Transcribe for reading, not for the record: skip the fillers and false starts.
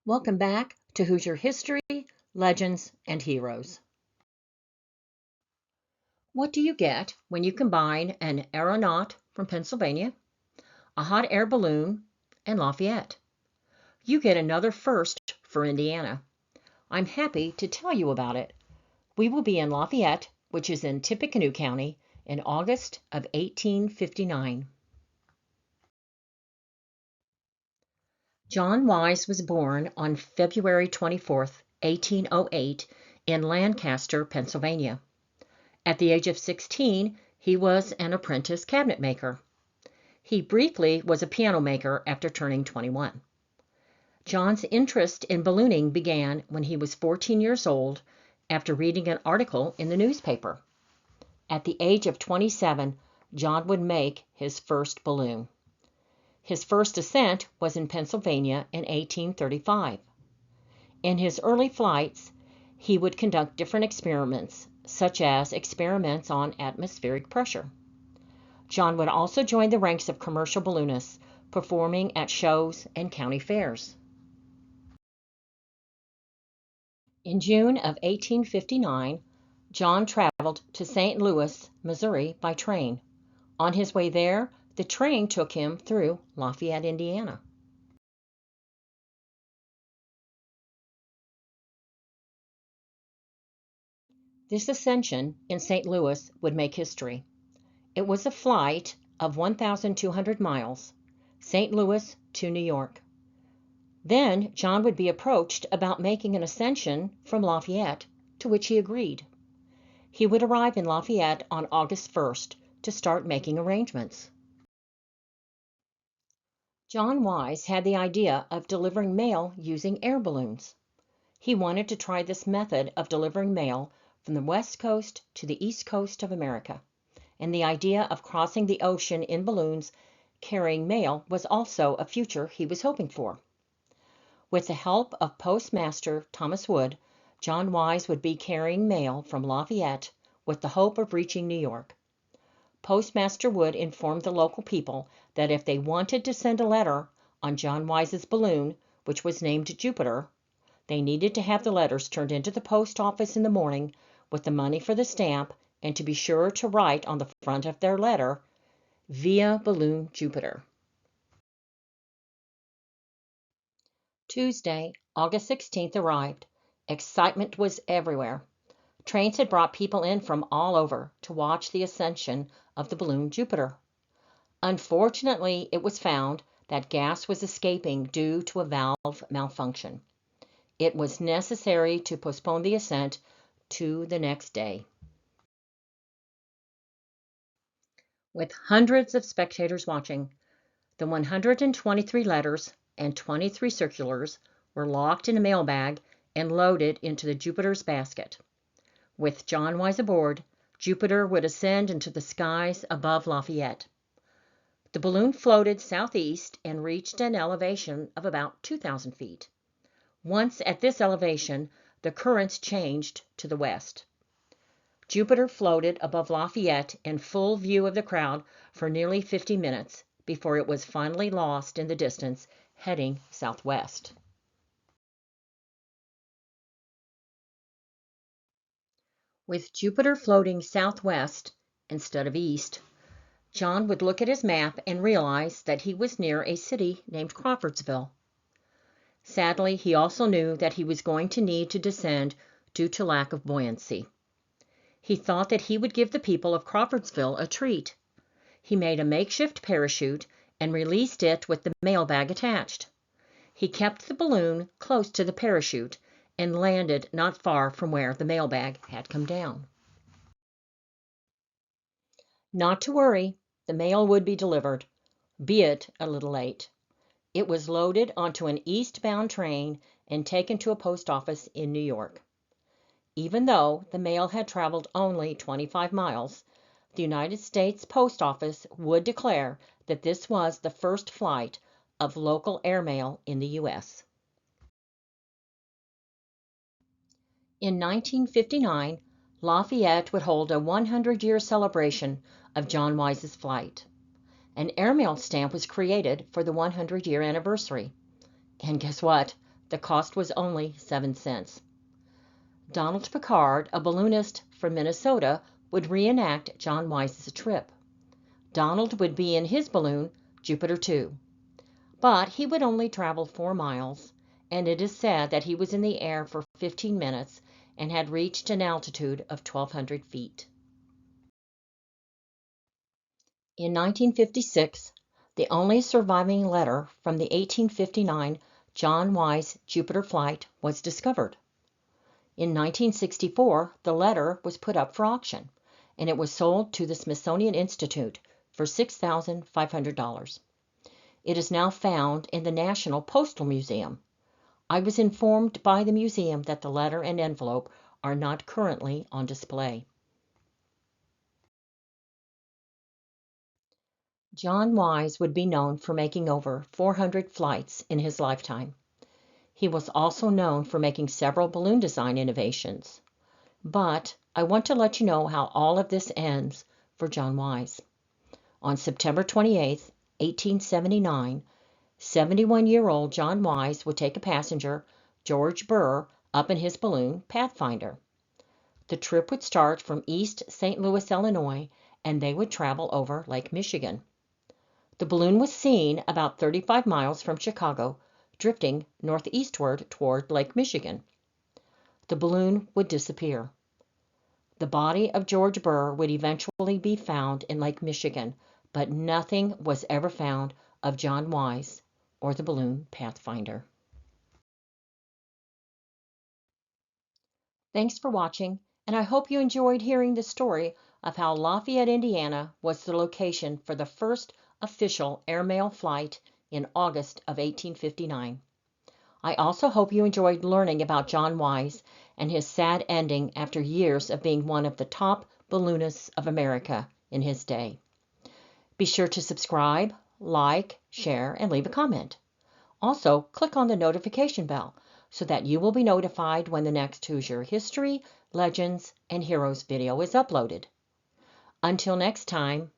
Welcome back to Hoosier History, Legends, and Heroes. What do you get when you combine an Aeronaut from Pennsylvania, a hot air balloon, and Lafayette? You get another first for Indiana. I'm happy to tell you about it. We will be in Lafayette, which is in Tippecanoe County, in August of 1859. John Wise was born on February 24th, 1808, in Lancaster, Pennsylvania. At the age of 16, he was an apprentice cabinet maker. He briefly was a piano maker after turning 21. John's interest in ballooning began when he was 14 years old after reading an article in the newspaper. At the age of 27, John would make his first balloon. His first ascent was in Pennsylvania in 1835. In his early flights, he would conduct different experiments, such as experiments on atmospheric pressure. John would also join the ranks of commercial balloonists, performing at shows and county fairs. In June of 1859, John traveled to St. Louis, Missouri by train. On his way there, the train took him through Lafayette, Indiana. This ascension in St. Louis would make history. It was a flight of 1,200 miles, St. Louis to New York. Then John would be approached about making an ascension from Lafayette, to which he agreed. He would arrive in Lafayette on August 1st to start making arrangements. John Wise had the idea of delivering mail using air balloons. He wanted to try this method of delivering mail from the West Coast to the East Coast of America, and the idea of crossing the ocean in balloons carrying mail was also a future he was hoping for. With the help of Postmaster Thomas Wood, John Wise would be carrying mail from Lafayette with the hope of reaching New York. Postmaster Wood informed the local people that if they wanted to send a letter on John Wise's balloon, which was named Jupiter, they needed to have the letters turned into the post office in the morning with the money for the stamp, and to be sure to write on the front of their letter, "Via Balloon Jupiter." Tuesday, August 16th arrived. Excitement was everywhere. Trains had brought people in from all over to watch the ascension of the balloon Jupiter. Unfortunately, it was found that gas was escaping due to a valve malfunction. It was necessary to postpone the ascent to the next day. With hundreds of spectators watching, the 123 letters and 23 circulars were locked in a mailbag and loaded into the Jupiter's basket. With John Wise aboard, Jupiter would ascend into the skies above Lafayette. The balloon floated southeast and reached an elevation of about 2,000 feet. Once at this elevation, the currents changed to the west. Jupiter floated above Lafayette in full view of the crowd for nearly 50 minutes before it was finally lost in the distance, heading southwest. With Jupiter floating southwest instead of east, John would look at his map and realize that he was near a city named Crawfordsville. Sadly, he also knew that he was going to need to descend due to lack of buoyancy. He thought that he would give the people of Crawfordsville a treat. He made a makeshift parachute and released it with the mailbag attached. He kept the balloon close to the parachute and landed not far from where the mailbag had come down. Not to worry, the mail would be delivered, be it a little late. It was loaded onto an eastbound train and taken to a post office in New York. Even though the mail had traveled only 25 miles, the United States Post Office would declare that this was the first flight of local airmail in the U.S. In 1959, Lafayette would hold a 100-year celebration of John Wise's flight. An airmail stamp was created for the 100-year anniversary. And guess what? The cost was only 7 cents. Donald Picard, a balloonist from Minnesota, would reenact John Wise's trip. Donald would be in his balloon, Jupiter 2. But he would only travel 4 miles, and it is said that he was in the air for 15 minutes and had reached an altitude of 1,200 feet. In 1956, the only surviving letter from the 1859 John Wise Jupiter flight was discovered. In 1964, the letter was put up for auction, and it was sold to the Smithsonian Institute for $6,500. It is now found in the National Postal Museum. I was informed by the museum that the letter and envelope are not currently on display. John Wise would be known for making over 400 flights in his lifetime. He was also known for making several balloon design innovations. But I want to let you know how all of this ends for John Wise. On September 28, 1879, 71-year-old John Wise would take a passenger, George Burr, up in his balloon, Pathfinder. The trip would start from East St. Louis, Illinois, and they would travel over Lake Michigan. The balloon was seen about 35 miles from Chicago, drifting northeastward toward Lake Michigan. The balloon would disappear. The body of George Burr would eventually be found in Lake Michigan, but nothing was ever found of John Wise or the balloon Pathfinder. Thanks for watching, and I hope you enjoyed hearing the story of how Lafayette, Indiana was the location for the first official airmail flight in August of 1859. I also hope you enjoyed learning about John Wise and his sad ending after years of being one of the top balloonists of America in his day. Be sure to subscribe, like, share, and leave a comment. Also, click on the notification bell so that you will be notified when the next Hoosier History, Legends, and Heroes video is uploaded. Until next time,